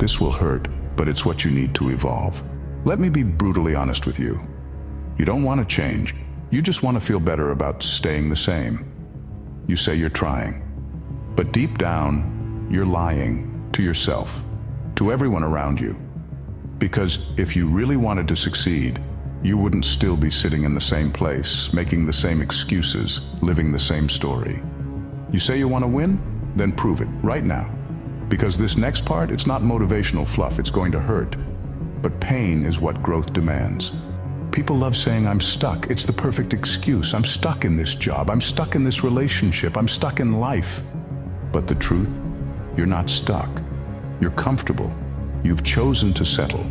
This will hurt, but it's what you need to evolve. Let me be brutally honest with you. You don't want to change. You just want to feel better about staying the same. You say you're trying, but deep down, you're lying to yourself, to everyone around you. Because if you really wanted to succeed, you wouldn't still be sitting in the same place, making the same excuses, living the same story. You say you want to win? Then prove it, right now. Because this next part, it's not motivational fluff, it's going to hurt. But pain is what growth demands. People love saying, I'm stuck. It's the perfect excuse. I'm stuck in this job. I'm stuck in this relationship. I'm stuck in life. But the truth, you're not stuck. You're comfortable. You've chosen to settle.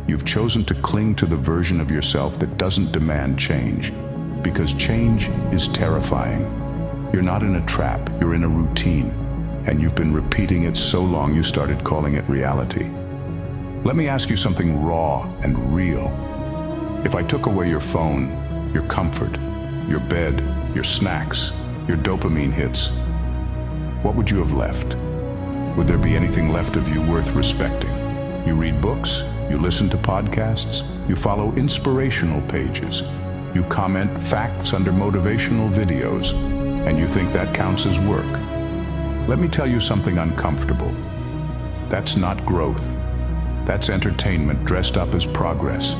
You've chosen to cling to the version of yourself that doesn't demand change. Because change is terrifying. You're not in a trap, you're in a routine. And you've been repeating it so long you started calling it reality. Let me ask you something raw and real. If I took away your phone, your comfort, your bed, your snacks, your dopamine hits, what would you have left? Would there be anything left of you worth respecting? You read books, you listen to podcasts, you follow inspirational pages, you comment facts under motivational videos, and you think that counts as work. Let me tell you something uncomfortable. That's not growth. That's entertainment dressed up as progress.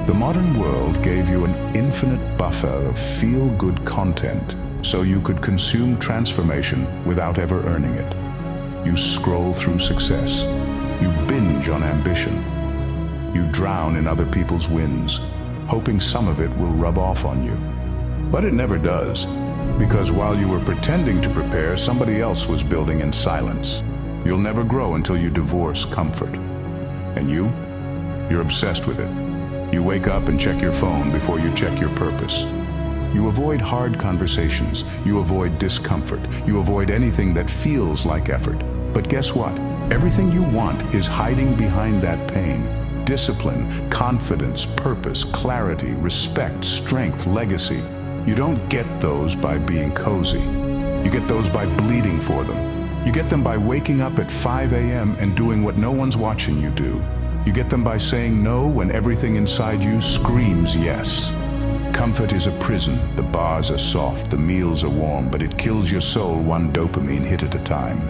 The modern world gave you an infinite buffer of feel-good content so you could consume transformation without ever earning it. You scroll through success. You binge on ambition. You drown in other people's wins, hoping some of it will rub off on you. But it never does, because while you were pretending to prepare, somebody else was building in silence. You'll never grow until you divorce comfort. And you're obsessed with it. You wake up and check your phone before you check your purpose. You avoid hard conversations. You avoid discomfort. You avoid anything that feels like effort. But guess what? Everything you want is hiding behind that pain. Discipline, confidence, purpose, clarity, respect, strength, legacy. You don't get those by being cozy. You get those by bleeding for them. You get them by waking up at 5 a.m. and doing what no one's watching you do. You get them by saying no when everything inside you screams yes. Comfort is a prison. The bars are soft, the meals are warm, but it kills your soul one dopamine hit at a time.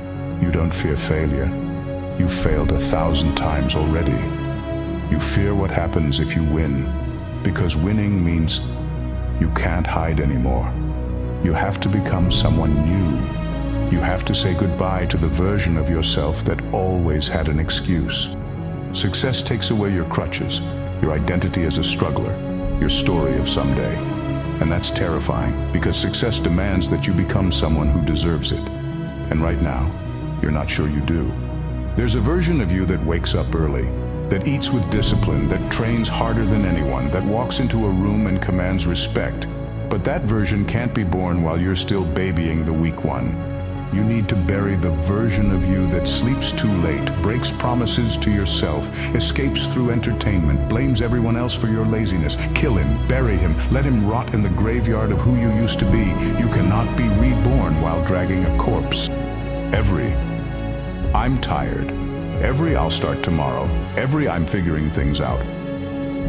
You don't fear failure. You've failed 1,000 times already. You fear what happens if you win, because winning means you can't hide anymore. You have to become someone new. You have to say goodbye to the version of yourself that always had an excuse. Success takes away your crutches, your identity as a struggler, your story of someday. And that's terrifying, because success demands that you become someone who deserves it. And right now, you're not sure you do. There's a version of you that wakes up early, that eats with discipline, that trains harder than anyone, that walks into a room and commands respect. But that version can't be born while you're still babying the weak one. You need to bury the version of you that sleeps too late, breaks promises to yourself, escapes through entertainment, blames everyone else for your laziness. Kill him, bury him, let him rot in the graveyard of who you used to be. You cannot be reborn while dragging a corpse. Every I'm tired, every I'll start tomorrow, every I'm figuring things out,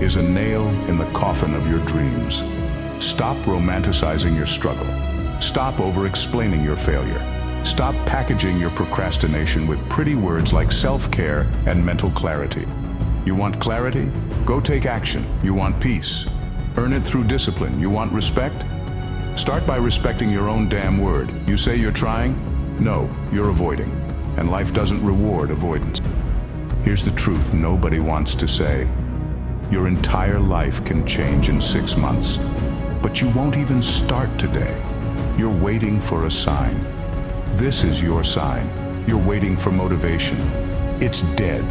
is a nail in the coffin of your dreams. Stop romanticizing your struggle. Stop over-explaining your failure. Stop packaging your procrastination with pretty words like self-care and mental clarity. You want clarity? Go take action. You want peace? Earn it through discipline. You want respect? Start by respecting your own damn word. You say you're trying? No, you're avoiding. And life doesn't reward avoidance. Here's the truth nobody wants to say. Your entire life can change in 6 months. But you won't even start today. You're waiting for a sign. This is your sign. You're waiting for motivation. It's dead.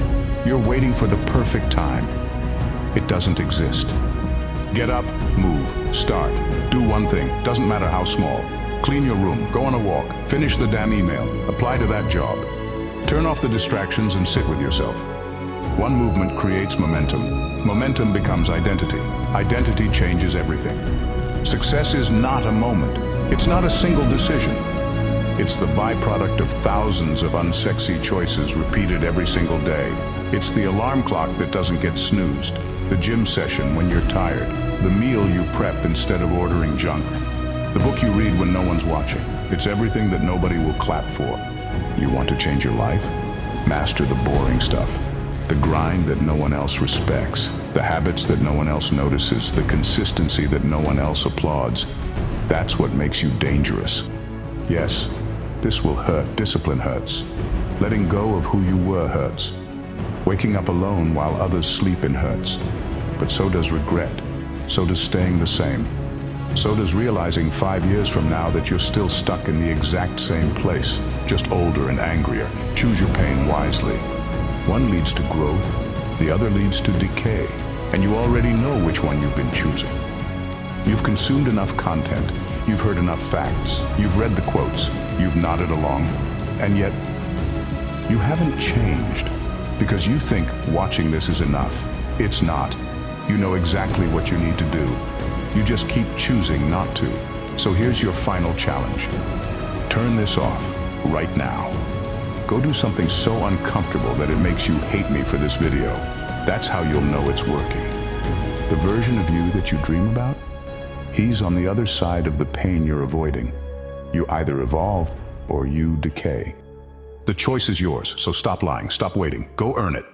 You're waiting for the perfect time. It doesn't exist. Get up, move, start. Do one thing, doesn't matter how small. Clean your room, go on a walk, finish the damn email, apply to that job. Turn off the distractions and sit with yourself. One movement creates momentum. Momentum becomes identity. Identity changes everything. Success is not a moment. It's not a single decision. It's the byproduct of thousands of unsexy choices repeated every single day. It's the alarm clock that doesn't get snoozed, the gym session when you're tired, the meal you prep instead of ordering junk, the book you read when no one's watching. It's everything that nobody will clap for. You want to change your life? Master the boring stuff. The grind that no one else respects, the habits that no one else notices, the consistency that no one else applauds. That's what makes you dangerous. Yes, this will hurt. Discipline hurts. Letting go of who you were hurts. Waking up alone while others sleep in hurts. But so does regret. So does staying the same. So does realizing 5 years from now that you're still stuck in the exact same place, just older and angrier. Choose your pain wisely. One leads to growth, the other leads to decay, and you already know which one you've been choosing. You've consumed enough content, you've heard enough facts, you've read the quotes, you've nodded along, and yet you haven't changed because you think watching this is enough. It's not. You know exactly what you need to do. You just keep choosing not to. So here's your final challenge. Turn this off right now. Go do something so uncomfortable that it makes you hate me for this video. That's how you'll know it's working. The version of you that you dream about, he's on the other side of the pain you're avoiding. You either evolve or you decay. The choice is yours, so stop lying, stop waiting, go earn it.